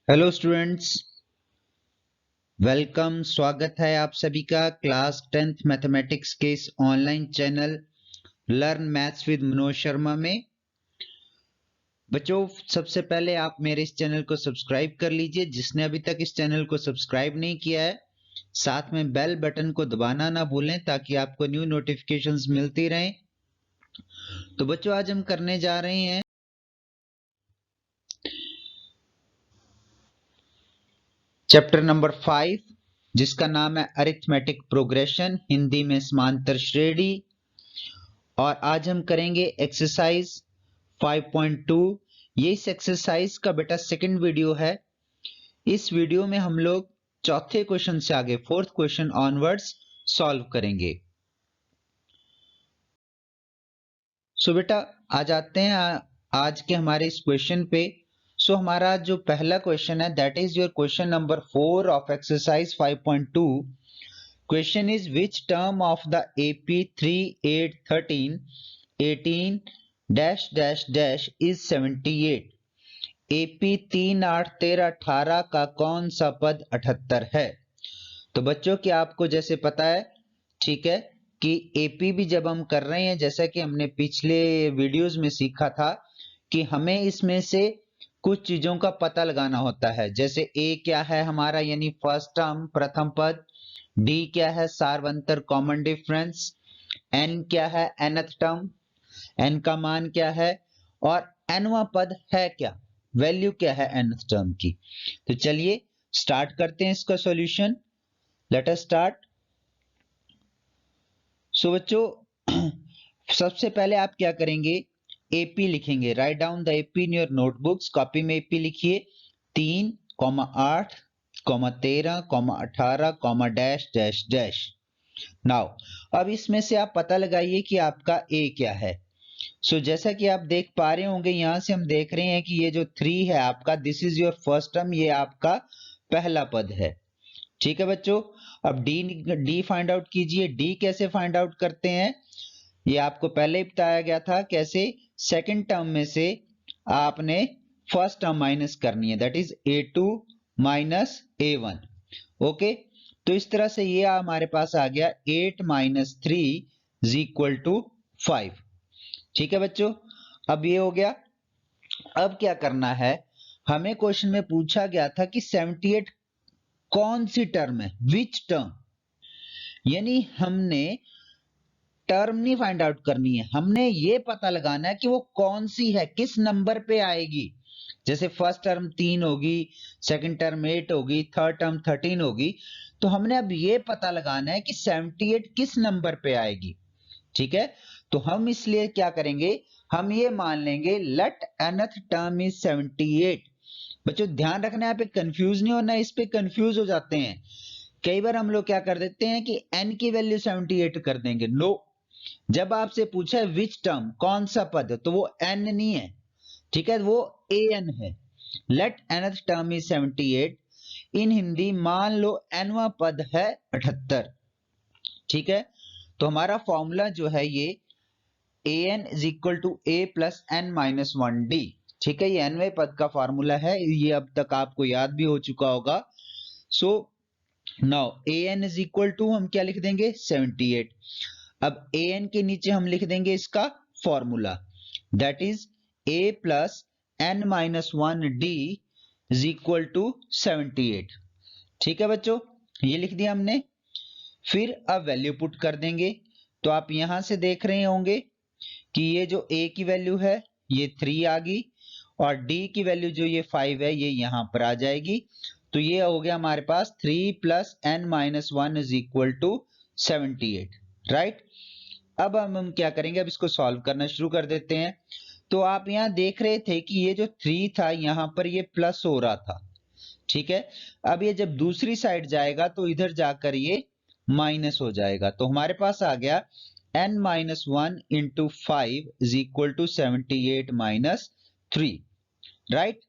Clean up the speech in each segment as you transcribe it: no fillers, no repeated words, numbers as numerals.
Hello students, welcome. स्वागत है आप सभी का क्लास 10th मैथमेटिक्स के इस online channel learn maths with Manoj Sharma में। बच्चों, सबसे पहले आप मेरे इस चैनल को सब्सक्राइब कर लीजिए जिसने अभी तक इस चैनल को सब्सक्राइब नहीं किया है। साथ में बेल बटन को दबाना ना भूलें ताकि आपको न्यू नोटिफिकेशंस मिलती रहें। तो बच्चों, आज हम करने जा रहे हैं चैप्टर नंबर 5, जिसका नाम है अरिथमेटिक प्रोग्रेशन, हिंदी में समांतर श्रेणी। और आज हम करेंगे एक्सरसाइज 5.2। ये इस एक्सरसाइज का बेटा सेकंड वीडियो है। इस वीडियो में हम लोग चौथे क्वेश्चन से आगे फोर्थ क्वेश्चन ऑनवर्ड्स सॉल्व करेंगे। सो बेटा, आ जाते हैं आज के हमारे इस क्वेश्चन पे। सो हमारा जो पहला क्वेश्चन है that is your question number 4 of exercise 5.2। Question is which term of the AP 3 8 13 18 dash dash dash is 78। AP 3 8 13 18 का कौन सा पद 78 है? तो बच्चों, क्या आपको जैसे पता है, ठीक है, कि AP भी जब हम कर रहे हैं, जैसा कि हमने पिछले वीडियोस में सीखा था कि हमें इसमें से कुछ चीजों का पता लगाना होता है। जैसे A क्या है हमारा, यानी फर्स्ट टर्म, प्रथम पद। D क्या है, सार्वंतर कॉमन डिफरेंस। N क्या है, nth टर्म, N का मान क्या है, और nवां पद है क्या, वैल्यू क्या है nth टर्म की। तो चलिए स्टार्ट करते हैं इसका solution. Let us start. So बच्चों, सबसे पहले आप क्या करेंगे, AP लिखेंगे। Write down the AP in your notebooks. Copy में AP लिखिए। 3, 8, 13, 18, डैश डैश डैश। नाउ अब इसमें से आप पता लगाइए कि आपका A क्या है। सो जैसा कि आप देख पा रहे होंगे, यहां से हम देख रहे हैं कि ये जो 3 है आपका, this is your first term, ये आपका पहला पद है। ठीक है बच्चों, अब डी फाइंड आउट कीजिए। डी कैसे फाइंड आउट करते हैं, ये आपको पहले ही बताया गया था। कैसे, सेकंड टर्म में से आपने फर्स्ट टर्म माइनस करनी है, that is A2 minus A1। Okay, तो इस तरह से ये हमारे पास आ गया 8 माइनस 3 इज इक्वल टू 5। ठीक है बच्चों, अब ये हो गया। अब क्या करना है, हमें क्वेश्चन में पूछा गया था कि 78 कौन सी टर्म है, विच टर्म। यानी हमने टर्म नहीं फाइंड आउट करनी है, हमने ये पता लगाना है कि वो कौन सी है, किस नंबर पे आएगी। जैसे फर्स्ट टर्म 3 होगी, सेकंड टर्म 8 होगी, थर्ड टर्म 13 होगी। तो हमने अब ये पता लगाना है कि 78 किस नंबर पे आएगी। ठीक है, तो हम इसलिए क्या करेंगे, हम ये मान लेंगे लेट nth टर्म इज 78। बच्चों ध्यान रखना है, यहाँ पे कंफ्यूज नहीं होना, इस पे कंफ्यूज हो जाते हैं। कई बार हम लोग क्या कर देते हैं कि n की वैल्यू 78 कर देंगे। नो, जब आपसे पूछा है विच टर्म, कौन सा पद, तो वो n नहीं है, ठीक है, वो an है। Let nth term is 78। In Hindi मान लो nवां पद है 78। ठीक है, तो हमारा फॉर्मूला जो है ये an is equal to a plus n minus 1d। ठीक है, ये nवें पद का फॉर्मूला है, ये अब तक आपको याद भी हो चुका होगा। So now an is equal to हम क्या लिख देंगे, 78। अब an के नीचे हम लिख देंगे इसका formula, that is a plus n minus 1d is equal to 78। ठीक है बच्चों, ये लिख दिया हमने। फिर अब वैल्यू पुट कर देंगे। तो आप यहां से देख रहे होंगे कि ये जो a की वैल्यू है ये 3 आ गई, और d की वैल्यू जो ये 5 है ये यहां पर आ जाएगी। तो ये हो गया हमारे पास 3 plus n minus 1 is equal to 78। Right, अब हम क्या करेंगे, अब इसको सॉल्व करना शुरू कर देते हैं। तो आप यहां देख रहे थे कि ये जो 3 था यहां पर ये प्लस हो रहा था। ठीक है, अब ये जब दूसरी साइड जाएगा तो इधर जाकर ये माइनस हो जाएगा। तो हमारे पास आ गया n minus 1 into 5 is equal to 78 minus 3। Right,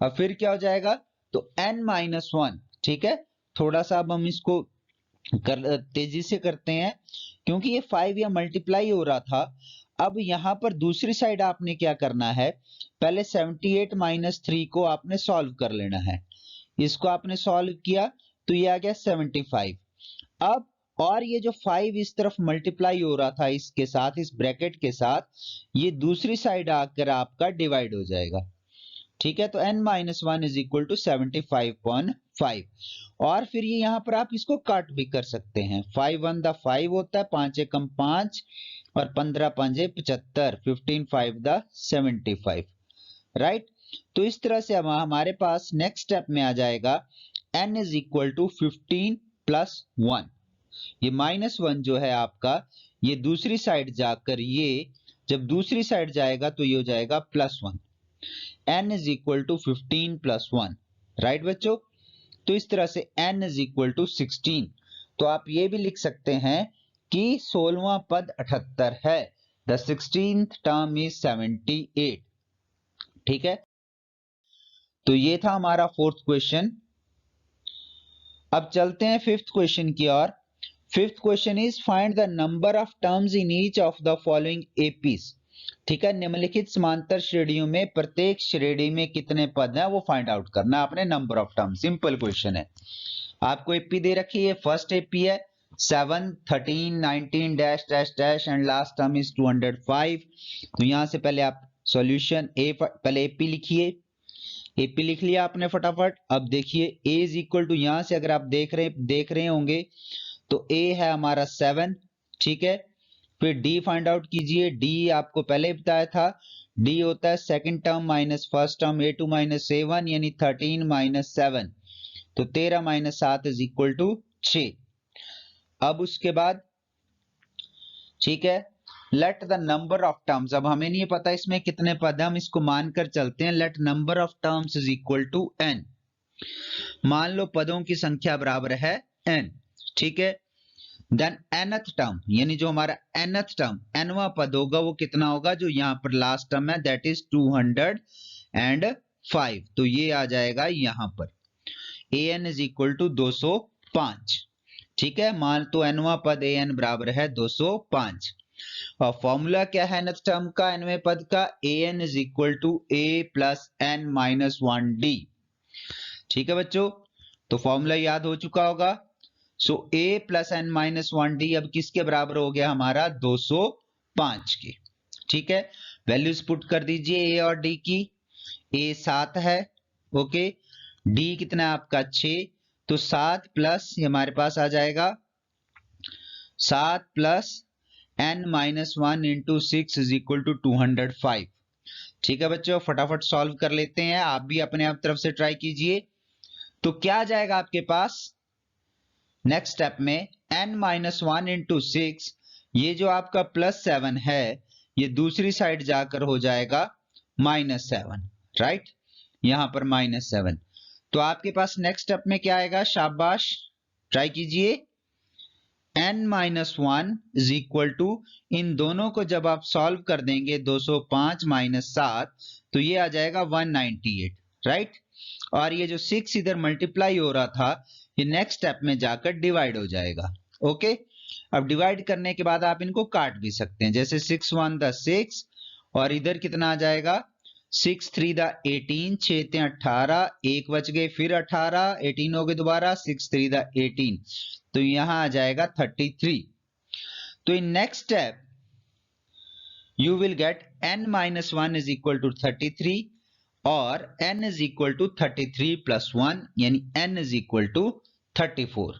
अब फिर क्या हो जाएगा, तो n माइनस 1। ठीक है, थोड़ा सा अब हम इसको तेजी से करते हैं, क्योंकि ये 5 या मल्टीप्लाई हो रहा था। अब यहां पर दूसरी साइड आपने क्या करना है, पहले 78 माइनस 3 को आपने सॉल्व कर लेना है। इसको आपने सॉल्व किया तो ये आ गया 75। अब और ये जो 5 इस तरफ मल्टीप्लाई हो रहा था इसके साथ, इस ब्रैकेट के साथ, ये दूसरी साइड आकर आपका डिवाइड हो जाएगा। ठीक है, तो n minus one is equal to 75.5। और फिर ये यहां पर आप इसको काट भी कर सकते हैं। 5 वन द 5 होता है, 5 एकम 5 और 15 पंजे 75, 15 5 द 75, राइट। तो इस तरह से अब हमारे पास नेक्स्ट स्टेप में आ जाएगा n is equal to 15 plus 1। ये माइनस 1 जो है आपका, ये दूसरी साइड जाकर, ये जब दूसरी साइड जाएगा तो ये हो जाएगा plus 1। n is equal to 15 plus 1, right बच्चों। तो इस तरह से n इज इक्वल टू 16। तो आप ये भी लिख सकते हैं कि 16वां पद 78 है। The 16th term is 78। ठीक है, तो ये था हमारा फोर्थ क्वेश्चन। अब चलते हैं फिफ्थ क्वेश्चन की ओर। Fifth question is find the number of terms in each of the following APs. ठीक है, निम्नलिखित समांतर श्रेणियों में प्रत्येक श्रेणी में कितने पद हैं वो फाइंड आउट करना है आपने, number of term. Simple question है। आपको एपी दे रखी है, फर्स्ट एपी है 7, 13, 19 dash dash dash and last term is 205। तो यहां से पहले आप सॉल्यूशन पहले एपी लिखिए। एपी लिख लिया आपने फटाफट। अब देखिए ए इज इक्वल टू, यहां से अगर आप देख रहे होंगे तो ए है हमारा 7। ठीक है, फिर डी फाइंड आउट कीजिए। डी आपको पहले बताया था, डी होता है second term minus first term, a2 minus a1 यानी 13 माइनस 7, तो 13 माइनस 7 इज इक्वल टू 6। अब उसके बाद ठीक है, let the number of terms, अब हमें नहीं पता इसमें कितने पद हैं, हम इसको मानकर चलते हैं। Let number of terms is equal to n। मान लो पदों की संख्या बराबर है n। ठीक है, देन nth टर्म, यानी जो हमारा nth टर्म, nवां पद होगा वो कितना होगा, जो यहां पर लास्ट टर्म है, दैट इज 205। तो ये आ जाएगा यहां पर an इज इक्वल टू 205। ठीक है, मान तो nवां पद an बराबर है 205। और फॉर्मूला क्या है nth टर्म का, nवें पद का, an is equal to a plus n minus 1d। ठीक है बच्चों, तो फॉर्मूला याद हो चुका होगा। सो a plus n minus 1d अब किसके बराबर हो गया, हमारा 205 के। ठीक है, वैल्यूज पुट कर दीजिए a और d की। a 7 है, ओके, d कितना है आपका 6, तो 7 प्लस हमारे पास आ जाएगा 7 plus n minus 1 into 6 is equal to 205। ठीक है बच्चों, फटाफट सॉल्व कर लेते हैं, आप भी अपने आप तरफ से ट्राई कीजिए। तो क्या आ जाएगा आपके पास नेक्स्ट स्टेप में, n माइनस 1 इंटू 6, ये जो आपका प्लस 7 है ये दूसरी साइड जाकर हो जाएगा माइनस 7, राइट, यहां पर माइनस 7। तो आपके पास नेक्स्ट स्टेप में क्या आएगा, शाबाश ट्राई कीजिए। n minus 1 is equal to, इन दोनों को जब आप सॉल्व कर देंगे 205 माइनस 7, तो ये आ जाएगा 198, राइट। और ये जो 6 इधर मल्टीप्लाई हो रहा था ये नेक्स्ट स्टेप में जाकर डिवाइड हो जाएगा। ओके, अब डिवाइड करने के बाद आप इनको काट भी सकते हैं, जैसे 6 1 द 6 और इधर कितना आ जाएगा 6 3 द 18, 6 3 18, एक बच गए, फिर 18, 18 हो गए दोबारा, 6 3 द 18, तो यहां आ जाएगा 33। तो in next step you will get n minus 1 is equal to 33 और n is equal to 33 plus 1 यानी n इज इक्वल टू 34।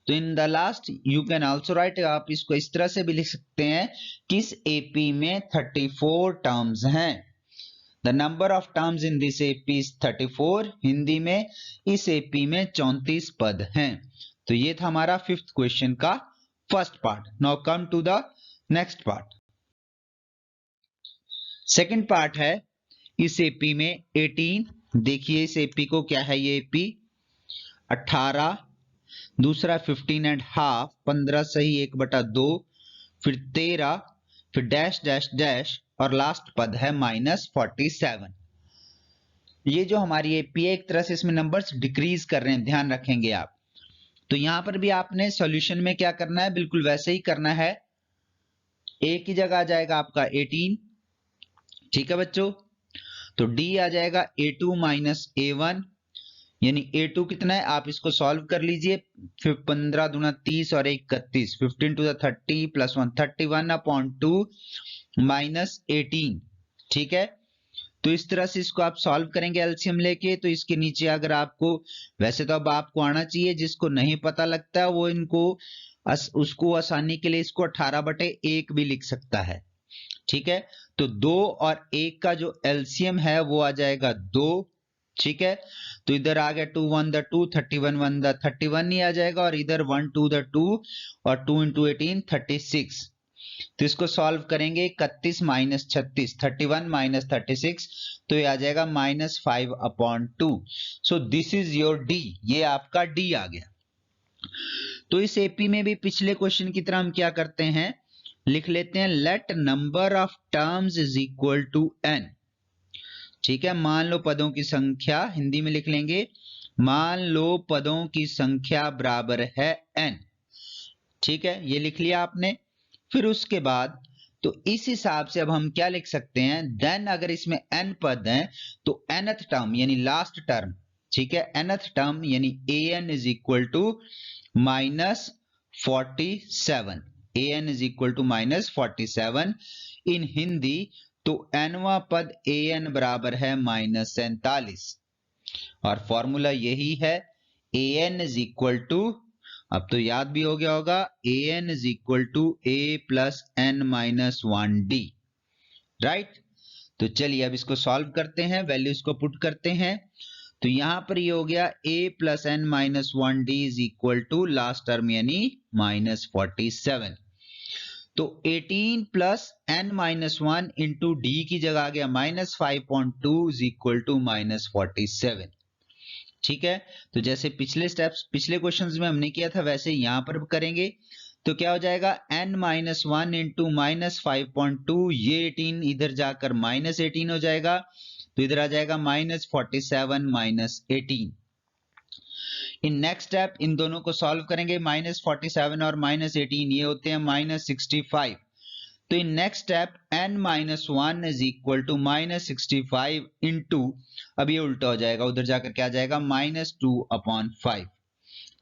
तो in the last you can also write, आप इसको इस तरह से भी लिख सकते हैं कि इस एपी में 34 टर्म्स हैं। The number of terms in this AP is 34। Hindi में इस एपी में 34 पद हैं। तो ये था हमारा फिफ्थ क्वेश्चन का first part. Now come to the next part. Second part है इस एपी में 18। देखिए इस एपी को क्या है, ये एपी 18, दूसरा 15 एंड हाफ, 15 सही 1/2, फिर 13, फिर डैश डैश डैश और लास्ट पद है माइनस 47। ये जो हमारी एपी है एक तरह से इसमें नंबर्स डिक्रीज कर रहे हैं, ध्यान रखेंगे आप। तो यहां पर भी आपने सॉल्यूशन में क्या करना है, बिल्कुल वैसे ही करना है। ए की जगह आ जाएगा आपका 18, ठीक है बच्चों। तो डी आ जाएगा A2 माइनस A1, यानी A2 कितना है, आप इसको सॉल्व कर लीजिए। 15 दूना 30 और 31, 15 टू द 30 प्लस 1, 31/2 माइनस 18, ठीक है। तो इस तरह से इसको आप सॉल्व करेंगे एलसीएम लेके। तो इसके नीचे अगर आपको, वैसे तो अब आपको आना चाहिए, जिसको नहीं पता लगता वो इनको उसको आसानी के लिए इसको 18/1 भी लिख सकता है, ठीक है। तो 2 और 1 का जो एलसीएम है वो आ जाएगा 2, ठीक है। तो इधर आ गया 2 1 द 2, 31 1 द 31 ही आ जाएगा, और इधर 1 2 द 2 और 2 इंटू 18 36। तो इसको सॉल्व करेंगे, 31 माइनस 36, 31 माइनस 36, तो ये आ जाएगा -5/2। So this is your D, ये आपका डी आ गया। तो इस एपी में भी पिछले क्वेश्चन की तरह हम क्या करते हैं, लिख लेते हैं let number of terms is equal to n, ठीक है। मान लो पदों की संख्या, हिंदी में लिख लेंगे, मान लो पदों की संख्या बराबर है n, ठीक है, ये लिख लिया आपने। फिर उसके बाद तो इस हिसाब से अब हम क्या लिख सकते हैं, देन अगर इसमें n पद हैं तो nth टर्म यानी लास्ट टर्म, ठीक है, nth टर्म यानी an is equal to -47, an is equal to -47 in Hindi. तो nवां पद an बराबर है -47, और फॉर्मूला यही है, an इज इक्वल टू, अब तो याद भी हो गया होगा, an is equal to a plus n minus 1d, right. तो चलिए अब इसको सॉल्व करते हैं, वैल्यूज को पुट करते हैं। तो यहां पर ये हो गया a plus n minus 1d is equal to last term यानी -47। तो 18 plus n minus 1 into D की जगह आ गया -5.2 इज इक्वल टू -47, ठीक है। तो जैसे पिछले स्टेप्स, पिछले क्वेश्चंस में हमने किया था, वैसे यहां पर करेंगे। तो क्या हो जाएगा, n माइनस 1 इंटू -5.2, ये 18 इधर जाकर -18 हो जाएगा, तो इधर आ जाएगा -47 minus 18। In next step in दोनों को सॉल्व करेंगे, -47 और -18 ये होते हैं -65। तो in next step n minus 1 is equal to -65 into, अब ये उल्टा हो जाएगा, उधर जाकर क्या आ जाएगा -2/5,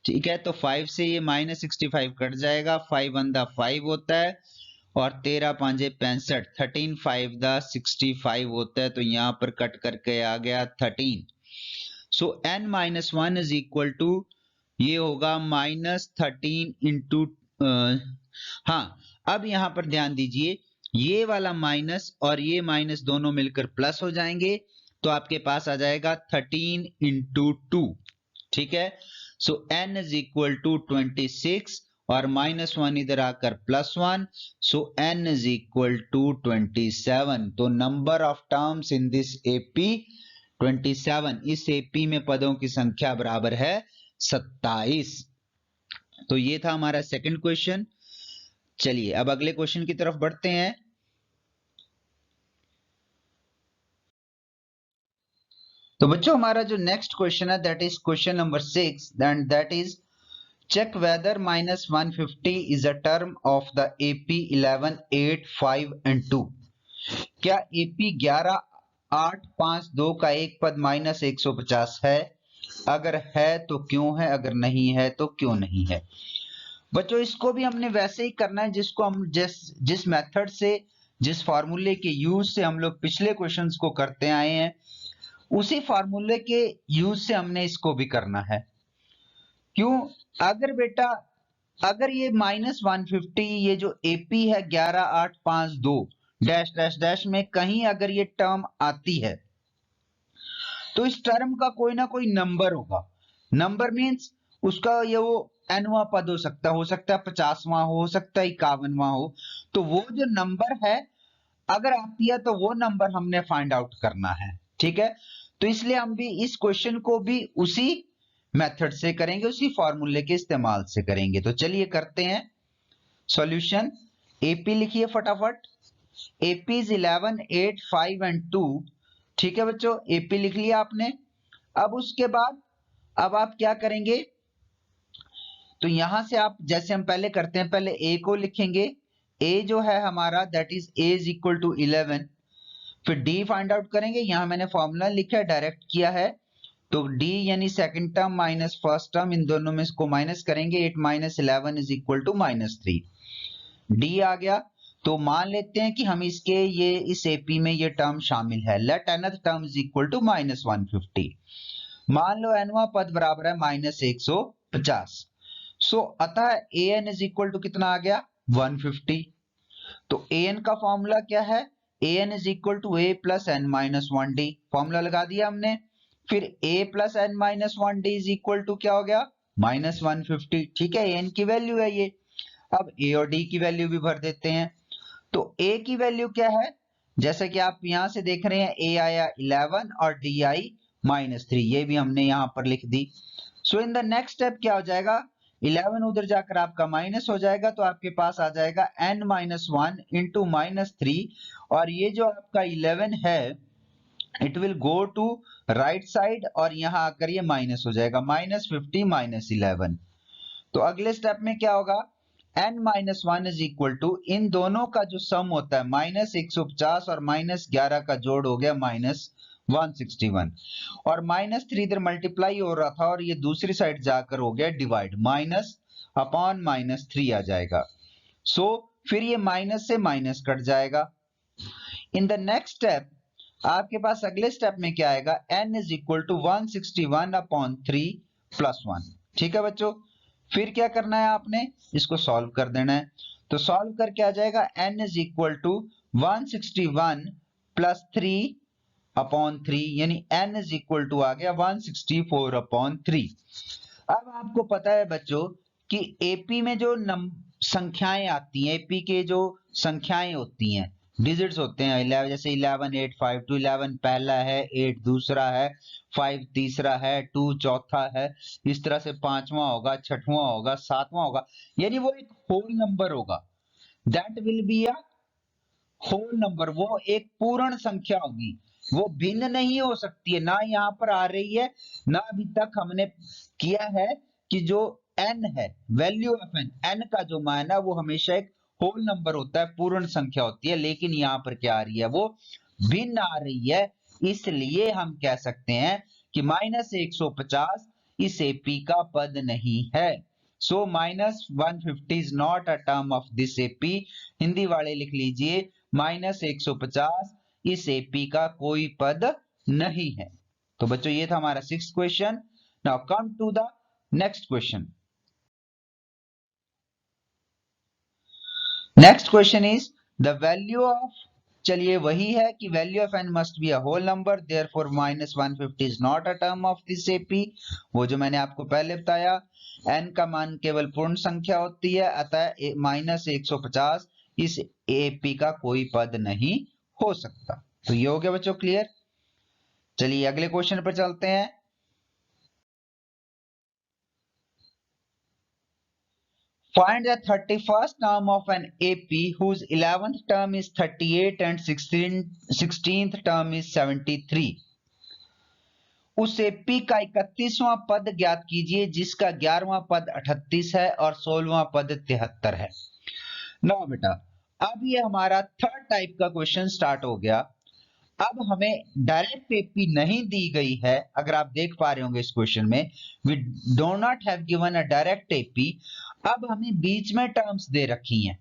ठीक है। तो 5 से ये -65 कट जाएगा, 5 1 द 5 होता है, और 13 5 65, 13 5 द 65 होता है, तो यहां पर कट करके आ गया 13। So n minus 1 is equal to, ये होगा -13 इंटू, हाँ अब यहां पर ध्यान दीजिए, ये वाला माइनस और ये माइनस दोनों मिलकर प्लस हो जाएंगे, तो आपके पास आ जाएगा 13 इंटू 2, ठीक है। सो n इज इक्वल टू 26, और -1 इधर आकर +1, सो n इज इक्वल टू 27। तो number of terms in this AP 27, इस एपी में पदों की संख्या बराबर है 27। तो ये था हमारा सेकंड क्वेश्चन। चलिए अब अगले क्वेश्चन की तरफ बढ़ते हैं। तो बच्चों हमारा जो नेक्स्ट क्वेश्चन है that is question number 6, and that is check whether -150 is a term of the AP 11 8 5 एंड 2। क्या एपी 11 8 5 2 का एक पद -150 है? अगर है तो क्यों है, अगर नहीं है तो क्यों नहीं है? बच्चों इसको भी हमने वैसे ही करना है जिसको हम जिस मेथड से, जिस फार्मूले के यूज से हम लोग पिछले क्वेश्चंस को करते आए हैं, उसी फार्मूले के यूज से हमने इसको भी करना है। क्यों? अगर बेटा, अगर ये -150, ये जो एपी है 11 8 5 2 डैश डैश डैश में कहीं अगर ये टर्म आती है, तो इस टर्म का कोई ना कोई नंबर होगा। नंबर मीन्स उसका ये वो nवां पद हो सकता है 50वां हो सकता है 51वां हो। तो वो जो नंबर है अगर आती है तो वो नंबर हमने फाइंड आउट करना है, ठीक है। तो इसलिए हम भी इस क्वेश्चन को भी उसी मेथड से करेंगे, उसी फॉर्मूले के इस्तेमाल से करेंगे। तो चलिए करते हैं सॉल्यूशन। एपी लिखिए फटाफट, एपी इज 11 8 5 एंड 2, ठीक है बच्चों, एपी लिख लिया आपने। अब उसके बाद अब आप क्या करेंगे, तो यहां से आप जैसे हम पहले करते हैं, पहले ए को लिखेंगे, ए जो है हमारा that is a is equal to 11। फिर डी फाइंड आउट करेंगे, यहां मैंने फॉर्मूला लिखा है, डायरेक्ट किया है। तो डी यानी second term minus first term, इन दोनों में इसको माइनस करेंगे, 8 minus 11 is equal to -3। D आ गया। तो मान लेते हैं कि हम इसके ये इस एपी में ये टर्म शामिल है। Let nth term is equal to -150। मान लो nवां पद बराबर है -150। सो अतः an इज इक्वल टू कितना आ गया 150। तो an का फॉर्मूला क्या है, an is equal to a plus n minus 1d। Formula लगा दिया हमने। फिर a plus n minus 1d is equal to क्या हो गया -150। ठीक है, an की वैल्यू है ये। अब a और d की वैल्यू भी भर देते हैं। तो a की वैल्यू क्या है, जैसे कि आप यहां से देख रहे हैं, a आया 11 और d आई -3, ये भी हमने यहां पर लिख दी। सो इन द नेक्स्ट स्टेप क्या हो जाएगा, 11 उधर जाकर आपका माइनस हो जाएगा, तो आपके पास आ जाएगा n-1 इंटू -3, और ये जो आपका 11 है it will go to right side, और यहां आकर ये माइनस हो जाएगा, -50 -11। तो अगले स्टेप में क्या होगा, n-1 इज इक्वल टू इन दोनों का जो सम होता है -150 और -11 का जोड़ हो गया -161, और -3 इधर मल्टीप्लाई हो रहा था और ये दूसरी साइड जाकर हो गया डिवाइड, -3 आ जाएगा। सो फिर ये माइनस से माइनस कट जाएगा। इन द नेक्स्ट स्टेप आपके पास अगले स्टेप में क्या आएगा, n is equal to 161/3 plus 1। ठीक है बच्चों, फिर क्या करना है, आपने इसको सॉल्व कर देना है। तो सॉल्व करके आ जाएगा n is equal to 161 plus 3/3, यानी n इज इक्वल टू आ गया 164/3। अब आपको पता है बच्चों कि एपी में जो संख्याएं आती हैं, एपी के जो संख्याएं होती हैं, डिजिट्स होते हैं 11, जैसे 11 8 5 2, 11 पहला है, 8 दूसरा है, 5 तीसरा है, 2 चौथा है, इस तरह से 5वां होगा, 6वां होगा, 7वां होगा, यानी वो एक होल नंबर होगा। That will be a whole number, वो एक पूर्ण संख्या होगी, वो भिन्न नहीं हो सकती है, ना यहाँ पर आ रही है, ना अभी तक हमने किया है कि जो n है, वैल्यू ऑफ n का जो मान है वो हमेशा एक होल नंबर होता है, पूर्ण संख्या होती है, लेकिन यहाँ पर क्या आ रही है, वो भिन्न आ रही है। इसलिए हम कह सकते हैं कि -150 इस एपी का पद नहीं है। सो -150 is not a term of this AP. Hindi वाले लिख लीजिए, -150 इस एपी का कोई पद नहीं है। तो बच्चों ये था हमारा 6th question. Now come to the next question. Next question is the value of, चलिए वही है कि value of n must be a whole number, therefore -150 is not a term of this AP. वो जो मैंने आपको पहले बताया, n का मान केवल पूर्ण संख्या होती है, अतः -150 इस एपी का कोई पद नहीं हो सकता। तो ये हो गया बच्चों क्लियर। चलिए अगले क्वेश्चन पर चलते हैं। Find the 31st term of an AP whose 11th term is 38 and 16th term is 73। उस एपी का 31वां पद ज्ञात कीजिए जिसका 11वां पद 38 है और 16वां पद 73 है। नो बेटा, अब ये हमारा थर्ड टाइप का क्वेश्चन स्टार्ट हो गया। अब हमें डायरेक्ट एपी नहीं दी गई है, अगर आप देख पा रहे होंगे इस क्वेश्चन में, we do not have given a direct AP. अब हमें बीच में टर्म्स दे रखी हैं,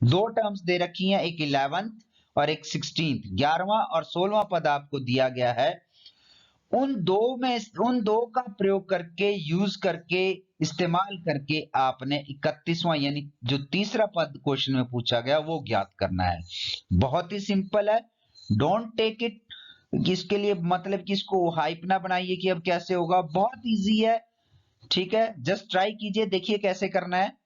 दो टर्म्स दे रखी हैं, एक 11th और एक 16th, 11वां और 16वां पद आपको दिया गया है। उन दो का प्रयोग करके, यूज करके, इस्तेमाल करके आपने 31वां यानी जो तीसरा पद क्वेश्चन में पूछा गया वो ज्ञात करना है। बहुत ही सिंपल है, डोंट टेक इट इसके लिए मतलब कि इसको हाइप ना बनाइए कि अब कैसे होगा, बहुत इजी है। ठीक है, जस्ट ट्राई कीजिए, देखिए कैसे करना है।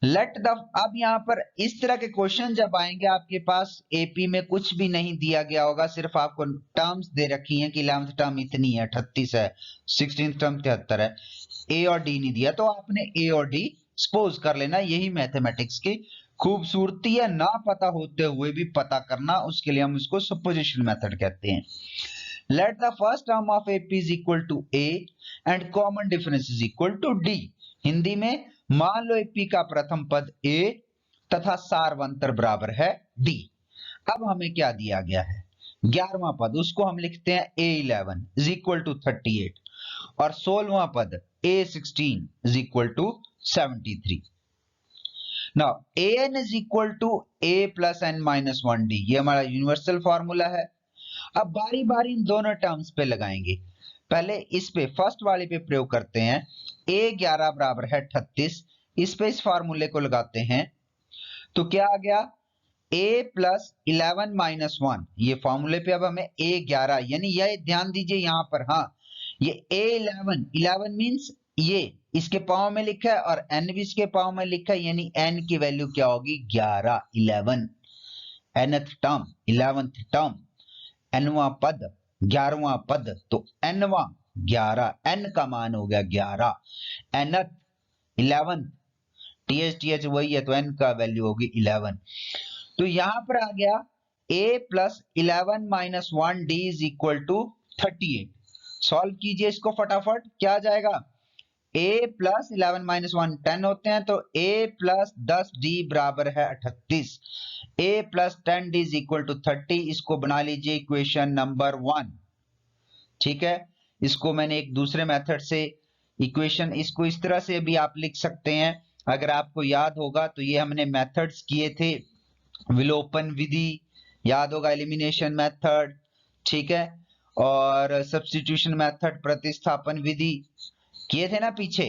लेट द, अब यहां पर इस तरह के क्वेश्चन जब आएंगे आपके पास, एपी में कुछ भी नहीं दिया गया होगा, सिर्फ आपको टर्म्स दे रखी हैं कि 11th टर्म इतनी है 38 है, 16th टर्म 73 है, ए और डी नहीं दिया, तो आपने ए और डी सपोज कर लेना। यही मैथमेटिक्स की खूबसूरती है, ना पता होते हुए भी पता करना, उसके लिए हम इसको सुपोजिशन मेथड कहते हैं। Let the first term of AP is equal to a and common difference is equal to d. Hindi में मान लो AP का प्रथम पद A तथा सार्वंतर बराबर है D। अब हमें क्या दिया गया है, 11वां पद, उसको हम लिखते हैं A11 इज इक्वल टू 38 और 16वां पद A16 is equal to 73। Now an is equal to a plus n minus 1d, ये हमारा यूनिवर्सल फॉर्मूला है। अब बारी बारी इन दोनों टर्म्स पे लगाएंगे। पहले इस पे फर्स्ट वाले पे प्रयोग करते हैं, a11 बराबर है 38, इस पे इस फॉर्मूले को लगाते हैं तो क्या आ गया, a प्लस 11 माइनस 1, ये फॉर्मूले पे अब हमें a11, यानी ये ध्यान दीजिए यहां पर, हाँ ये a11, 11 मीन्स ये इसके पाव में लिखा है और n भी इसके पाव में लिखा है, यानी n की वैल्यू क्या होगी 11, 11 nth टर्म, 11th टर्म, nवां पद, 11वां पद, तो nवां 11, n का मान हो गया 11, nth 11, th वही है तो n का वैल्यू होगी 11। तो यहां पर आ गया a plus 11 minus 1 d is equal to 38। Solve कीजिए इसको फटाफट, क्या आ जाएगा, a प्लस 11 माइनस 1 10 होते हैं, तो a प्लस 10 d बराबर है 38, a plus 10 d is equal to 30। इसको बना लीजिए इक्वेशन नंबर 1। ठीक है, इसको मैंने एक दूसरे मेथड से इक्वेशन, इसको इस तरह से भी आप लिख सकते हैं, अगर आपको याद होगा तो ये हमने मेथड्स किए थे, विलोपन विधि याद होगा, एलिमिनेशन मेथड, ठीक है, और सब्स्टिट्यूशन मेथड, प्रतिस्थापन विधि किए थे ना पीछे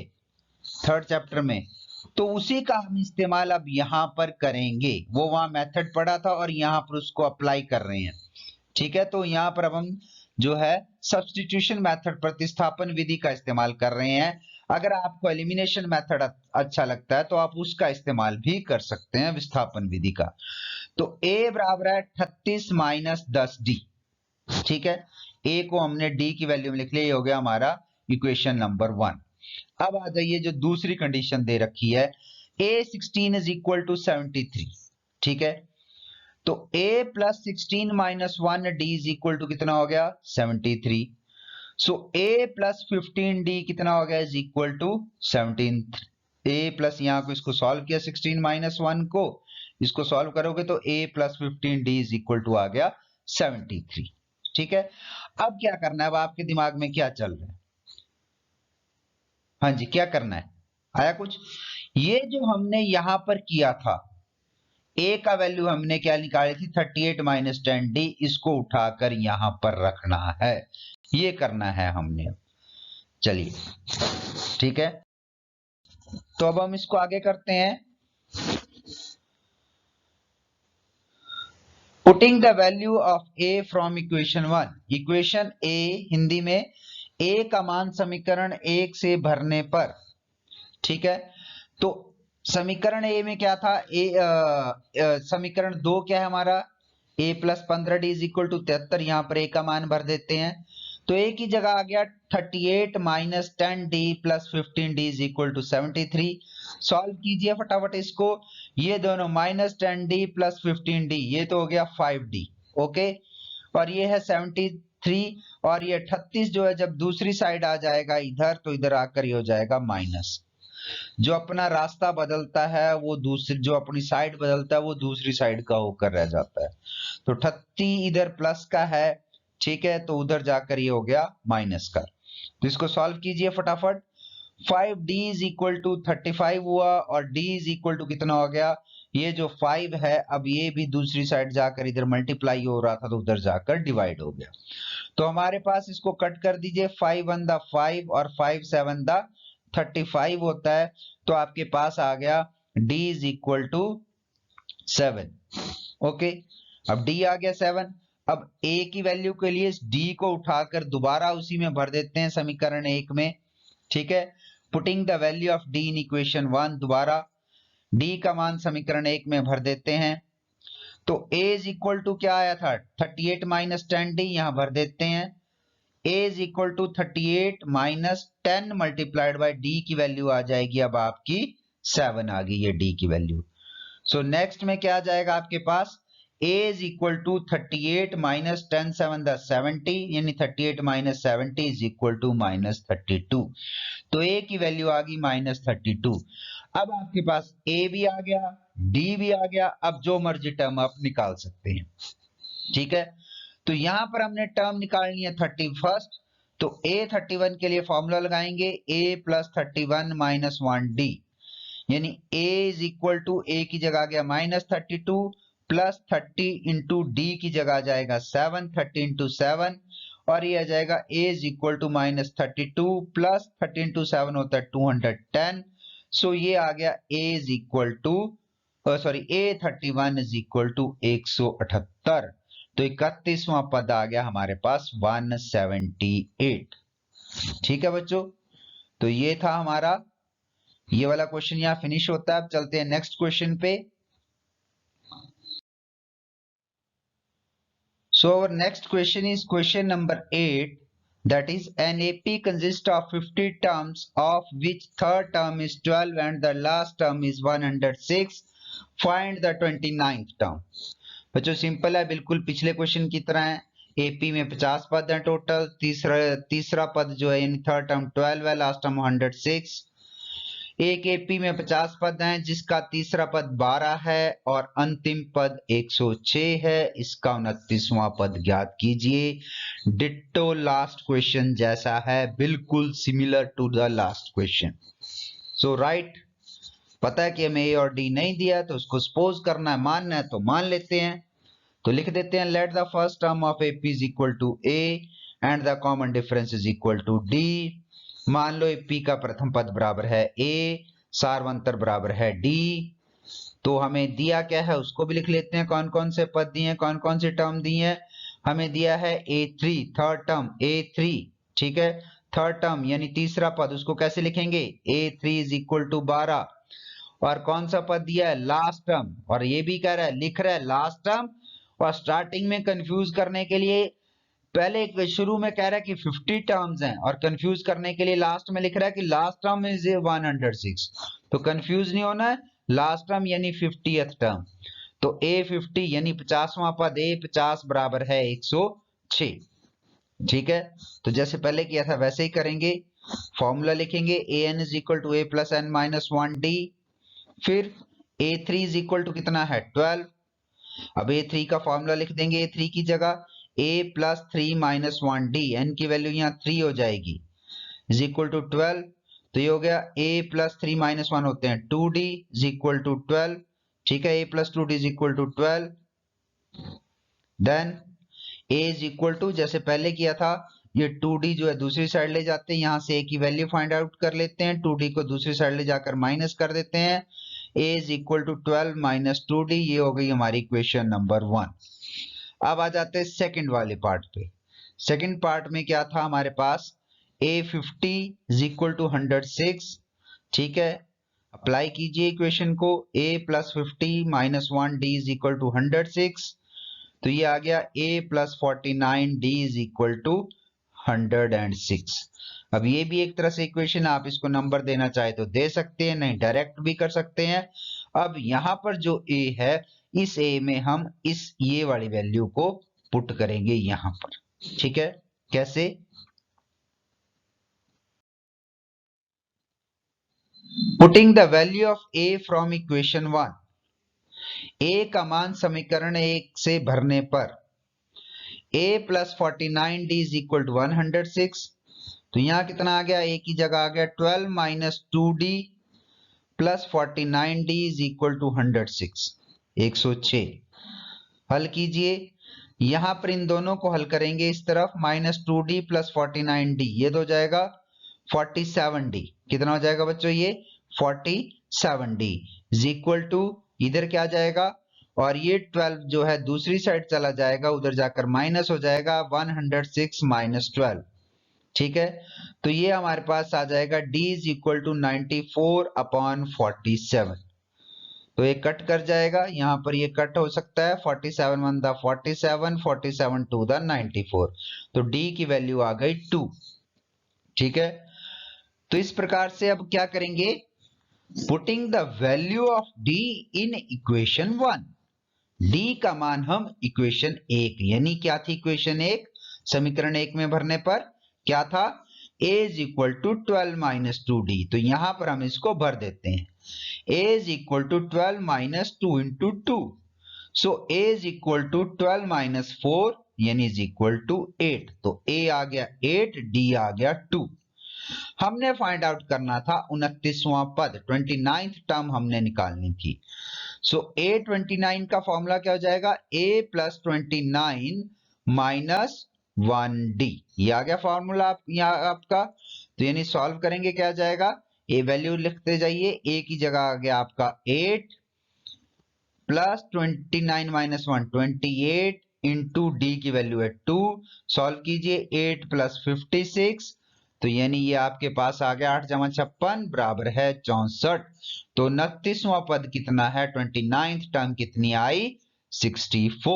3rd चैप्टर में। तो उसी का हम इस्तेमाल अब यहां पर करेंगे, वो वहां मेथड पढ़ा था और यहां पर उसको अप्लाई कर रहे हैं। ठीक है, तो यहां पर अब हम जो है सब्स्टिट्यूशन मेथड, प्रतिस्थापन विधि का इस्तेमाल कर रहे हैं। अगर आपको एलिमिनेशन मेथड अच्छा लगता है तो आप उसका इस्तेमाल भी कर सकते हैं, विस्थापन विधि का। तो a बराबर है 38 माइनस 10d। ठीक है, a को हमने d की वैल्यू में लिख लिया, ये हो गया हमारा इक्वेशन नंबर 1। अब आ जाइए जो दूसरी कंडीशन दे रखी है, a16 इज इक्वल टू 73। ठीक है, तो a plus 16 minus 1 d is equal to कितना हो गया 73। सो a प्लस 15d कितना हो गया is equal to 17। a plus यहां को इसको सॉल्व किया 16 माइनस 1 को, इसको सॉल्व करोगे तो a plus 15d is equal to आ गया 73। ठीक है, अब क्या करना है, अब आपके दिमाग में क्या चल रहा है, हाँ जी क्या करना है, आया कुछ, ये जो हमने यहां पर किया था, a का वैल्यू हमने क्या निकाली थी 38 माइनस 10d, इसको उठाकर यहां पर रखना है, ये करना है हमने। चलिए ठीक है, तो अब हम इसको आगे करते हैं। Putting the value of a from equation 1, equation a Hindi में a का मान समीकरण 1 से भरने पर। ठीक है, तो समीकरण a में क्या था, समीकरण 2 क्या है हमारा, a plus 15d is equal to 73, यहां पर a का मान भर देते हैं, तो a की जगह आ गया 38 minus 10d plus 15d is equal to 73। Solve कीजिए फटाफट इसको, ये दोनों माइनस 10d प्लस 15d, ये तो हो गया 5d। ओके, और ये है 73, और ये 38 जो है जब दूसरी साइड आ जाएगा इधर, तो इधर आकर ये हो जाएगा माइनस। जो अपना रास्ता बदलता है वो दूसरी, जो अपनी साइड बदलता है वो दूसरी साइड का होकर रह जाता है। तो 38 इधर प्लस का है, ठीक है, तो उधर जाकर ये हो गया माइनस का। तो इसको सॉल्व कीजिए फटाफट, 5d इज इक्वल टू 35 हुआ, और d इज इक्वल टू कितना हो गया, ये जो 5 है अब ये भी दूसरी साइड जाकर इधर मल्टीप्लाई हो रहा था तो उधर जाकर डिवाइड हो गया। तो हमारे पास इसको कट कर दीजिए, 5 1 द 5 और 5 7 द 35 होता है, तो आपके पास आ गया d is equal to 7। Okay, अब d आ गया 7। अब a की वैल्यू के लिए d को उठाकर दोबारा उसी में भर देते हैं समीकरण 1 में। ठीक है, putting the value of d in equation 1, दोबारा d का मान समीकरण 1 में भर देते हैं, तो a इज इक्वल टू क्या आया था 38 माइनस 10d, यहां भर देते हैं, a is equal to 38 minus 10 multiplied by d की वैल्यू आ जाएगी अब आपकी 7 आ गई है d की वैल्यू। सो नेक्स्ट में क्या आ जाएगा आपके पास, a is equal to 38 minus 10 7 the 70, यानी 38 minus 70 is equal to minus 32। तो a की वैल्यू आ गई माइनस 32। अब आपके पास ए भी आ गया, डी भी आ गया, अब जो मर्जी टर्म आप निकाल सकते हैं। ठीक है, तो यहां पर हमने टर्म निकालनी है 31, तो A31 के लिए फॉर्मूला लगाएंगे a प्लस 31 माइनस 1d, यानी a इज इक्वल टू ए की जगह आ गया -32 प्लस 30 इंटू डी की जगह आ जाएगा 7, 30 इंटू 7, और ये आ जाएगा a is equal to -32 plus 30 into 7 होता है 210। सो ये आ गया a is equal to A31 is equal to 178। तो 31वां पद आ गया हमारे पास 178। ठीक है बच्चों, तो ये था हमारा, ये वाला क्वेश्चन यहां फिनिश होता है। अब चलते हैं नेक्स्ट क्वेश्चन पे। So our next question is question number 8, that is an AP consists of 50 terms of which third term is 12 and the last term is 106. Find the 29th term. बच्चों simple है, बिल्कुल पिछले question की तरह है। AP में 50 पद हैं टोटल, तीसरा पद जो है यानी थर्ड टर्म 12 है, लास्ट टर्म 106। एक एपी में 50 पद हैं जिसका तीसरा पद 12 है और अंतिम पद 106 है। इसका 29वां पद ज्ञात कीजिए। डिट्टो लास्ट क्वेश्चन जैसा है, बिल्कुल similar to the last question. So right, पता है कि हमें ए और डी नहीं दिया है तो उसको सपोज करना है, मानना है तो मान लेते हैं। तो लिख देते हैं let the first term of AP is equal to a and the common difference is equal to d. मान लो पी का प्रथम पद बराबर है ए, सार्वंतर बराबर है डी। तो हमें दिया क्या है उसको भी लिख लेते हैं, कौन कौन से पद दिए हैं, कौन कौन से टर्म दिए हैं। हमें दिया है A3 थर्ड टर्म A3, ठीक है, थर्ड टर्म यानी तीसरा पद, उसको कैसे लिखेंगे A3 इज इक्वल टू 12। और कौन सा पद दिया है लास्ट टर्म, और ये भी कह रहा है, लिख रहा है लास्ट टर्म, और स्टार्टिंग में कंफ्यूज करने के लिए पहले शुरू में कह रहा है कि 50 टर्म्स हैं और कंफ्यूज करने के लिए लास्ट में लिख रहा है कि लास्ट टर्म इज 106। तो कंफ्यूज नहीं होना है, लास्ट टर्म यानी 50th टर्म। तो A50 यानी 50वां पद A50 बराबर है 106। ठीक है, तो जैसे पहले किया था वैसे ही करेंगे। फॉर्मूला लिखेंगे an is equal to a plus n minus 1d, फिर A3 इज इक्वल टू कितना है 12। अब A3 का फॉर्मूला लिख देंगे A3 की जगह a plus 3 minus 1d, n की वैल्यू यहाँ 3 हो जाएगी, इज इक्वल टू 12। तो ये हो गया a प्लस 3 माइनस 1 होते हैं 2d इज इक्वल टू 12। ठीक है, a plus 2d is equal to 12। Then a is equal to, जैसे पहले किया था, ये 2d जो है दूसरी साइड ले जाते हैं, यहां से a की वैल्यू फाइंड आउट कर लेते हैं, 2d को दूसरी साइड ले जाकर माइनस कर देते हैं। a is equal to 12 minus 2d, ये हो गई हमारी इक्वेशन नंबर 1। अब आ जाते हैं सेकंड वाले पार्ट पे। सेकंड पार्ट में क्या था हमारे पास, A50 इज इक्वल टू 106। ठीक है, अप्लाई कीजिए इक्वेशन को, a plus 50 minus 1d is equal to 106। तो ये आ गया a plus 49d is equal to 106। अब ये भी एक तरह से इक्वेशन, आप इसको नंबर देना चाहे तो दे सकते हैं, नहीं डायरेक्ट भी कर सकते हैं। अब यहां पर जो a है, इस a में हम इस ये वाली वैल्यू को पुट करेंगे यहां पर। ठीक है, कैसे, putting the value of a from equation 1। a का मान समीकरण 1 से भरने पर a plus 49d is equal to 106। तो यहां कितना आ गया, a की जगह आ गया 12 minus 2d plus 49d is equal to 106, 106। हल कीजिए, यहां पर इन दोनों को हल करेंगे, इस तरफ -2d प्लस 49d, ये तो हो जाएगा 47d। कितना हो जाएगा बच्चों, ये 47d इज इक्वल टू, इधर क्या जाएगा, और ये 12 जो है दूसरी साइड चला जाएगा, उधर जाकर माइनस हो जाएगा 106 माइनस 12। ठीक है, तो ये हमारे पास आ जाएगा d is equal to 94 upon 47। तो ये कट कर जाएगा, यहां पर ये कट हो सकता है, 47 1 द 47, 47 2 द 94। तो d की वैल्यू आ गई 2। ठीक है, तो इस प्रकार से अब क्या करेंगे, putting the value of d in equation 1। d का मान हम इक्वेशन 1 यानी क्या थी इक्वेशन 1, समीकरण 1 में भरने पर क्या था, a is equal to 12 minus 2d, तो यहां पर हम इसको भर देते हैं। a is equal to 12 minus 2 into 2. So a is equal to 12 minus 4 यानी is equal to 8. तो a आ गया 8, d आ गया 2. हमने फाइंड आउट करना था 29वां पद, 29th टर्म हमने निकालनी थी. सो a29 का फॉर्मूला क्या हो जाएगा? a plus 29 minus 1d. ये आ गया फॉर्मूला यहाँ आपका. तो यानी सॉल्व करेंगे क्या आ जाएगा? a वैल्यू लिखते जाइए. a की जगह आ गया आपका 8 प्लस 29 माइनस 1 28 इंटू डी की वैल्यू है 2. सॉल्व कीजिए. 8 प्लस 56, तो यानी ये आपके पास आ गया 8 जमा 56 बराबर है 64. तो 29वां पद कितना है? 29th टर्म कितनी आई? 64.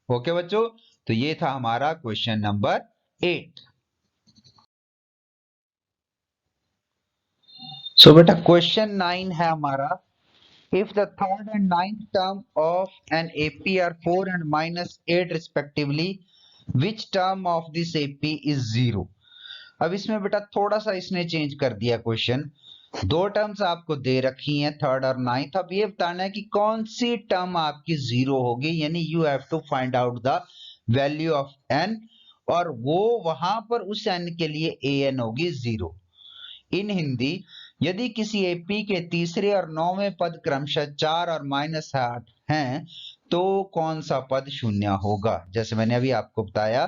ओके बच्चों, तो ये था हमारा क्वेश्चन नंबर 8. सो बेटा क्वेश्चन 9 है हमारा. If the third and ninth term of an AP are 4 and minus 8 respectively, which term of this AP is 0? अब इसमें बेटा थोड़ा सा इसने चेंज कर दिया क्वेश्चन. दो टर्म्स आपको दे रखी हैं, थर्ड और नाइन्थ. अब ये बताना है कि कौन सी टर्म आपकी 0 होगी, यानी you have to find out the value of n, और वो वहां पर उस n के लिए an होगी 0. इन हिंदी, यदि किसी एपी के तीसरे और 9वें पद क्रमशः 4 और माइनस 8 हैं, तो कौन सा पद शून्य होगा? जैसे मैंने अभी आपको बताया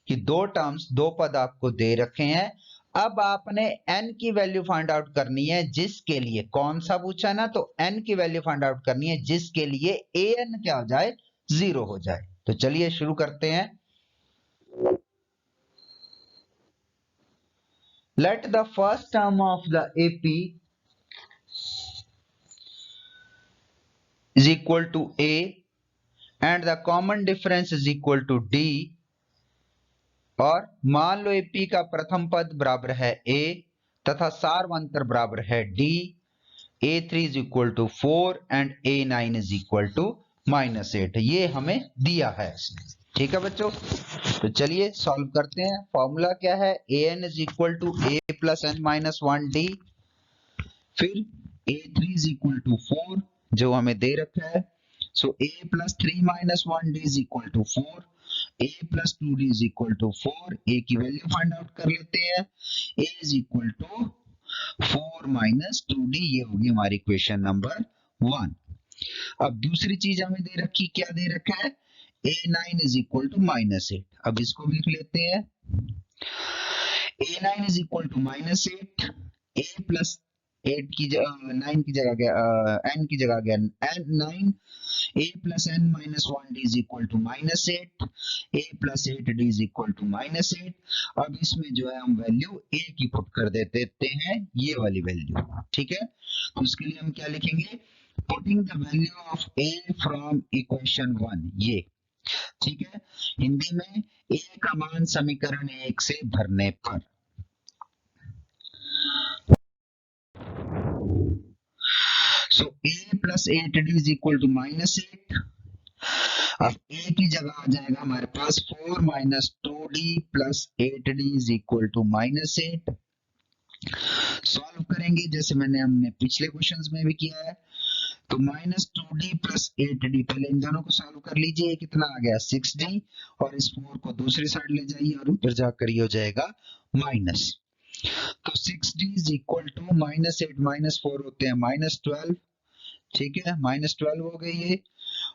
कि दो पद आपको दे रखे हैं. अब आपने n की वैल्यू फाइंड आउट करनी है, जिसके लिए कौन सा पूछा ना, तो n की वैल्यू फाइंड आउट करनी है जिसके लिए an क्या हो जाए? 0 हो जाए. तो चलिए शुरू करते हैं. Let the first term of the AP is equal to A and the common difference is equal to D. और मान लो AP का प्रथम पद बराबर है A तथा सार्वंतर बराबर है D. A3 is equal to 4 and A9 is equal to -8. ये हमें दिया है इसने. ठीक है बच्चों, तो चलिए सॉल्व करते हैं. फॉर्मूला क्या है? an is equal to a plus n minus 1d. फिर a3 is equal to 4 जो हमें दे रखा है. सो a plus 3 minus 1d is equal to 4. a plus 2d is equal to 4. a की वैल्यू फाइंड आउट कर लेते हैं. a is equal to 4 minus 2d. ये होगी हमारी क्वेश्चन नंबर 1. अब दूसरी चीज हमें दे रखी, क्या दे रखा है? a9 is equal to -8. अब इसको भी लिख लेते हैं. a9 is equal to -8. a plus 8 की जगह 9 की जगह गया n की जगह गया n9. a plus n minus 1d is equal to -8. a plus 8d is equal to -8. अब इसमें जो है हम वैल्यू a की पुट कर देते हैं, ये वाली वैल्यू. ठीक है, तो उसके लिए हम क्या लिखेंगे? Putting the value of a from equation 1. ये ठीक है. हिंदी में a का मान समीकरण 1 से भरने पर. सो a plus 8d is equal to -8. अब a की जगह आ जाएगा हमारे पास 4 minus 2d plus 8d is equal to -8. Solve करेंगे जैसे हमने पिछले क्वेश्चंस में भी किया है. तो -2d plus 8d, पहले इन दोनों को सॉल्व कर लीजिए. कितना आ गया? 6d. और इस 4 को दूसरी साइड ले जाइए और ऊपर जाकर ये हो जाएगा माइनस. तो 6d is equal to -8 -4 होते हैं -12. ठीक है, -12 हो गई है.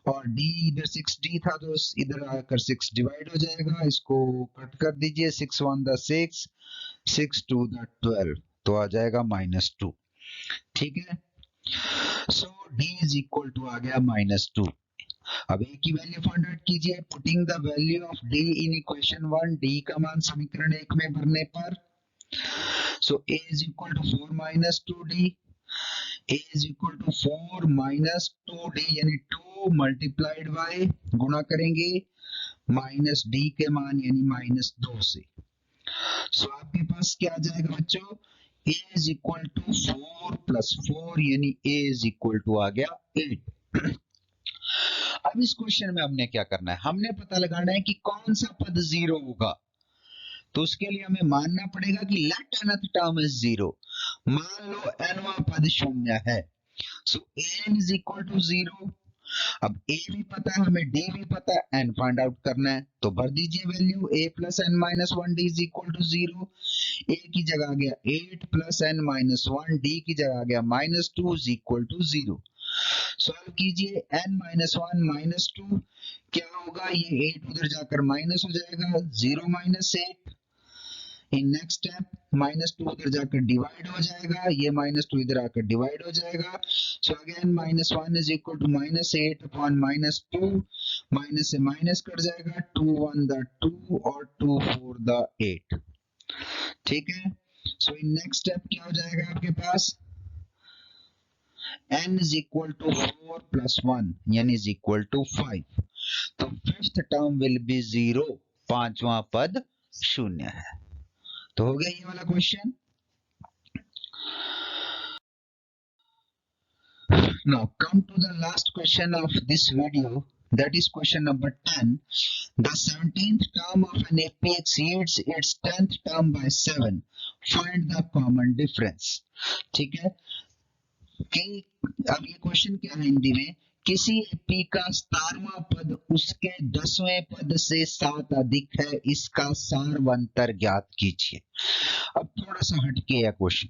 और d इधर 6d था तो इधर आकर 6 डिवाइड हो जाएगा. इसको कट कर दीजिए. 6 1 द 6, 6 2 द 12, तो आ जाएगा -2. ठीक है, सो d is equal to आ गया -2. अब a की वैल्यू फाइंड आउट कीजिए. Putting the value of d in equation 1. d का मान समीकरण 1 में भरने पर. सो a is equal to 4 minus 2d. a is equal to 4 minus 2d यानी 2 multiplied by, गुणा करेंगे माइनस d के मान यानी -2 से. सो आपके पास क्या आ जाएगा बच्चों? a is equal to 4 plus 4 यानी a is equal to आ गया 8. अब इस क्वेश्चन में हमने क्या करना है? हमने पता लगाना है कि कौन सा पद 0 होगा. तो उसके लिए हमें मानना पड़ेगा कि लेट nth टर्म इज 0. मान लो nवां पद शून्य है. सो an इज इक्वल टू 0। अब a भी पता है हमें, d भी पता है, n फाइंड आउट करना है, तो भर दीजिए value a plus n minus one d is equal to 0। a की जगह आ गया 8 plus n minus one, d की जगह आ गया minus two is equal to 0। Solve कीजिए, n minus one minus two क्या होगा, ये 8 उधर जाकर माइनस हो जाएगा, 0 माइनस 8। इन नेक्स्ट स्टेप माइनस टू उधर जाकर डिवाइड हो जाएगा, ये माइनस टू इधर आकर डिवाइड हो जाएगा। So again minus one is equal to minus eight upon minus two, minus से माइनस कट जाएगा, टू वन द टू और टू फोर द एट। ठीक है, सो इन नेक्स्ट स्टेप क्या हो जाएगा आपके पास, n is equal to 4 plus 1 यानी is equal to 5। तो फिफ्थ टर्म विल बी 0, पांचवा पद शून्य है। तो हो गया ये वाला question. Now come to the last question of this video, that is question number 10. The 17th term of an AP exceeds its 10th term by 7. Find the common difference. ठीक है, कि अब ये क्वेश्चन क्या है हिंदी में, किसी एपी का 17वां पद उसके 10वें पद से 7 अधिक है, इसका सारवंतर ज्ञात कीजिए। अब थोड़ा सा हटके है क्वेश्चन,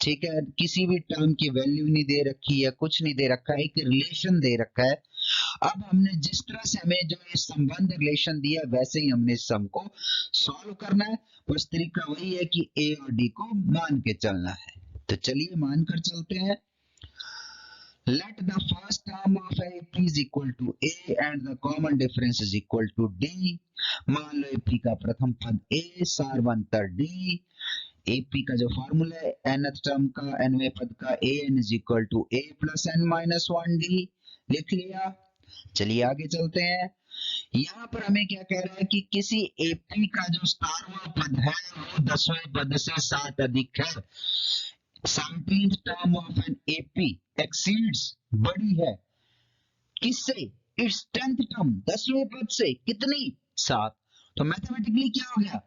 ठीक है, किसी भी टर्म की वैल्यू नहीं दे रखी है, कुछ नहीं दे रखा है, एक रिलेशन दे रखा है। अब हमने जिस तरह से हमें जो ये संबंध रिलेशन दिया वैसे ही हमने इस सम को सॉल्व करना है। बस तरीका वही है कि ए और डी को मान के चलना है। तो चलिए मान कर चलते हैं। Let the first term of AP is equal to A and the common difference is equal to D. मान लो AP का प्रथम पद A, सारवंतर D। AP का जो फॉर्मूला है nth टर्म का, nवें पद का, an is equal to A plus n minus 1D लिख लिया। चलिए आगे चलते हैं। यहाँ पर हमें क्या कह रहा है कि किसी AP का जो 17वां पद है वो 10वें पद से 7 अधिक है। 17th term of an AP exceeds, बड़ी है, किससे, its 10th term, 10वें पद से, कितनी, 7। तो मैथमेटिकली क्या हो गया,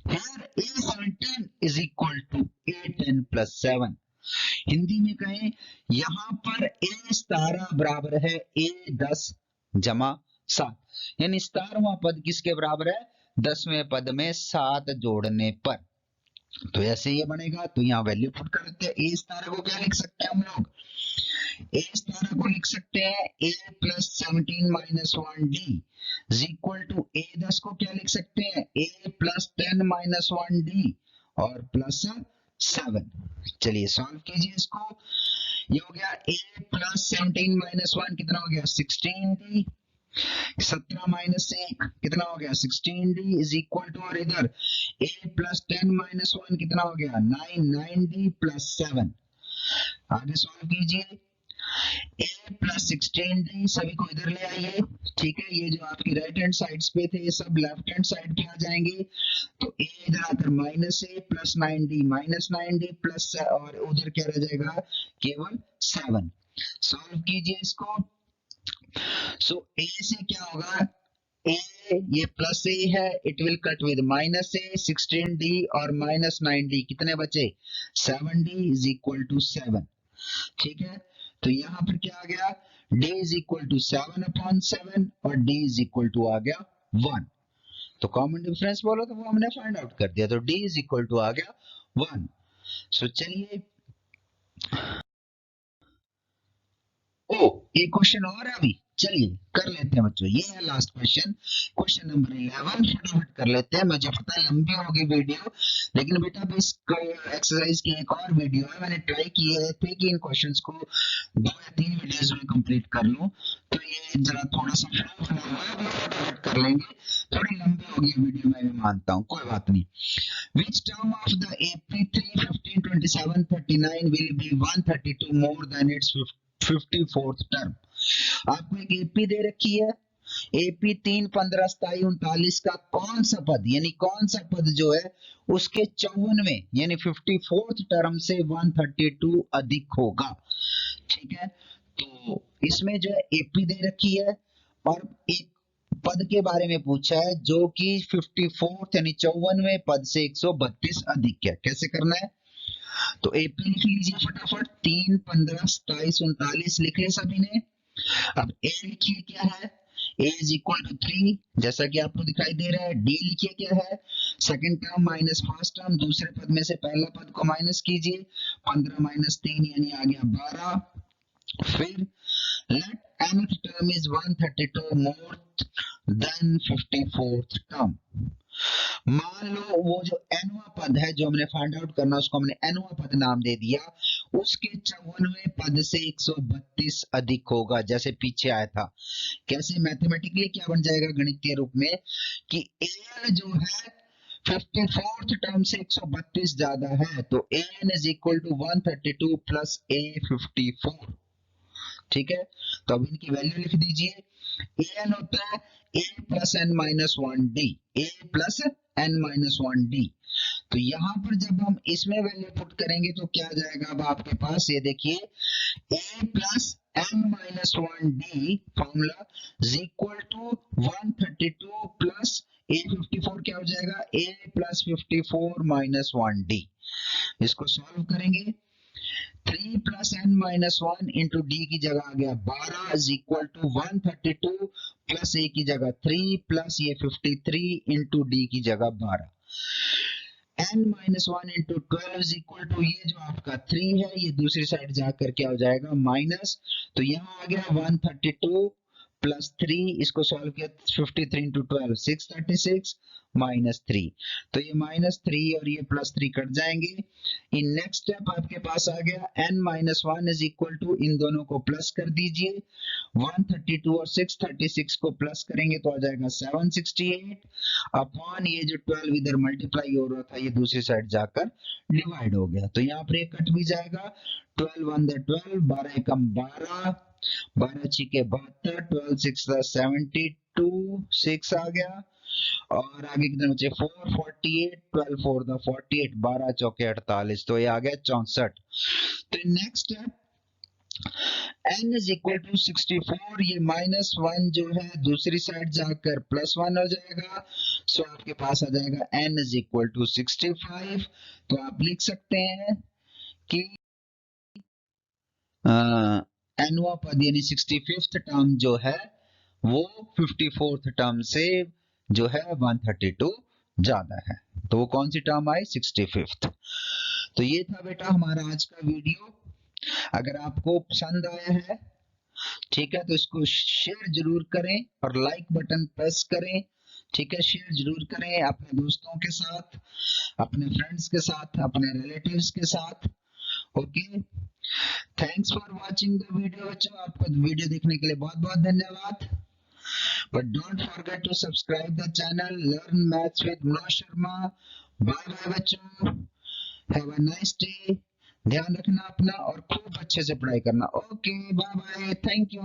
here A17 is equal to A10 plus 7। Hindi में कहें, यहाँ पर A17 बराबर है A10 जमा 7, यानी 17वां पद किसके बराबर है, 10वें पद में 7 जोड़ने पर। तो ऐसे ये बनेगा, तो यहाँ वैल्यू पुट कर देते हैं। ए स्टार को क्या लिख सकते हैं हम लोग, ए स्टार को लिख सकते हैं A plus 17 minus 1 D is equal to A 10 को क्या लिख सकते हैं, ए प्लस 10 माइनस 1 डी और प्लस 7। चलिए सॉल्व कीजिए इसको। ये हो गया ए प्लस 17 माइनस 1 कितना हो गया 16 डी, 17 माइनस 1 कितना हो गया 16d इज इक्वल टू, और इधर a प्लस 10 माइनस 1 कितना हो गया 9, 9d प्लस 7। आगे सॉल्व कीजिए, a प्लस 16d सभी को इधर ले आइए। ठीक है, ये जो आपकी राइट हैंड साइड पे थे ये सब लेफ्ट हैंड साइड पे आ जाएंगे। तो a इधर आकर minus a plus 9d minus 9d plus, और उधर क्या रह जाएगा केवल 7। सॉल्व कीजिए इसको। सो a से क्या होगा, a ये प्लस a है, it will cut with minus a, 16d और माइनस 9d कितने बचे 7d इज इक्वल टू 7। ठीक है, तो यहाँ पर क्या आ गया, d is equal to 7 upon 7 और d इज इक्वल टू आ गया 1। तो कॉमन डिफरेंस बोलो तो वो हमने फाइंड आउट कर दिया, तो d इज इक्वल टू आ गया 1। सो चलिए, ओ एक क्वेश्चन और है अभी, चलिए कर लेते हैं बच्चों, ये है लास्ट क्वेश्चन, क्वेश्चन नंबर 11। फटाफट कर लेते हैं, मुझे पता है लंबी होगी वीडियो, लेकिन बेटा अब इस एक्सरसाइज की एक और वीडियो है, मैंने ट्राई किए थे कि इन क्वेश्चंस को 2 या 3 वीडियोस में कंप्लीट कर लूं, तो ये जरा थोड़ा सा फ्लो हुआ है, वो फटाफट कर लेंगे। थोड़ी लंबी होगी वीडियो, मैं भी मानता हूँ, कोई बात नहीं। Which term of the AP 3, 15, 27, 39 will be 132 more than its 54th term? आपको एक एपी दे रखी है, एपी 3, 15, 27, 39 का कौन सा पद, यानी कौन सा पद जो है उसके 54वें यानी 54th टर्म से 132 अधिक होगा। ठीक है, तो इसमें जो है एपी दे रखी है और एक पद के बारे में पूछा है जो कि 54th यानी 54वें पद से 132 अधिक है। कैसे करना है, तो एपी लिख लीजिए फटाफट, 3, 15, 27, 39 लिख लिया सभी ने। अब ए लिखिए क्या है, a इज इक्वल टू 3 जैसा कि आपको दिखाई दे रहा है। डी लिखिए क्या है, second term minus first term, दूसरे पद में से पहला पद को माइनस कीजिए, 15 माइनस 3 यानी आ गया 12। फिर let nth term is 132 more than 54th term। मान लो वो जो nवां पद है जो हमने फाइंड आउट करना, उसको हमने nवां पद नाम दे दिया, उसके 54वें पद से 132 अधिक होगा, जैसे पीछे आया था। कैसे मैथमेटिकली क्या बन जाएगा गणितीय रूप में कि an जो है 54th टर्म से 132 ज्यादा है, तो an is equal to 132 plus a 54। ठीक है, तो अब इनकी वैल्यू लिख दीजिए। an होता है a plus n minus one d, a plus n minus one d. तो यहाँ पर जब हम इसमें वैल्यू पुट करेंगे तो क्या आ जाएगा, अब आपके पास ये देखिए a plus n minus one d formula is equal to 132 plus a 54 क्या हो जाएगा, a प्लस 54 माइनस वन डी। इसको सॉल्व करेंगे, 3 plus n minus one into D की जगह आ गया 12 is equal to 132 plus a की जगह 3 प्लस ये 53 इंटू डी की जगह 12। N minus one into 12 is equal to ये जो आपका 3 है ये दूसरी साइड जाकर क्या हो जाएगा माइनस, तो यहाँ आ गया 132 प्लस 3, इसको सॉल्व किया 53 इंटू 12 636 माइनस 3, तो ये माइनस 3 और ये प्लस 3 कट जाएंगे। इन नेक्स्ट स्टेप आपके पास आ गया n minus one is equal to, इन दोनों को प्लस कर दीजिए, 132 और 636 को प्लस करेंगे तो आ जाएगा 768 अपॉन ये जो 12 इधर मल्टीप्लाई हो रहा था ये दूसरी साइड जाकर डिवाइड हो गया, तो यहाँ पर ये कट भी जाएगा, 12 1 12, 12 एकम 12, 12 छिके 72, 12 6 72, 6 आ गया, और आगे कितना बचे 448, 12 4 द 48, 12 चौके 48, तो ये आ गया 64। तो नेक्स्ट है n इज इक्वल टू 64, ये माइनस वन जो है दूसरी साइड जाकर प्लस वन हो जाएगा, सो आपके पास आ जाएगा n इज इक्वल टू 65। तो आप लिख सकते हैं कि nवां पद यानी 65th टर्म जो है वो 54th टर्म से जो है 132 ज्यादा है, तो वो कौन सी टर्म आई 65th। तो ये था बेटा हमारा आज का वीडियो, अगर आपको पसंद आया है ठीक है तो इसको शेयर जरूर करें और लाइक बटन प्रेस करें। ठीक है, शेयर जरूर करें अपने दोस्तों के साथ, अपने फ्रेंड्स के साथ, अपने रिलेटिव्स के साथ। Okay, thanks for watching the video बच्चों, आपको वीडियो देखने के लिए बहुत बहुत धन्यवाद। But don't forget to subscribe the channel Learn Maths with Manoj Sharma। Bye bye बच्चों, हैव अ नाइस डे, ध्यान रखना अपना और खूब अच्छे से पढ़ाई करना। Okay bye bye, thank you.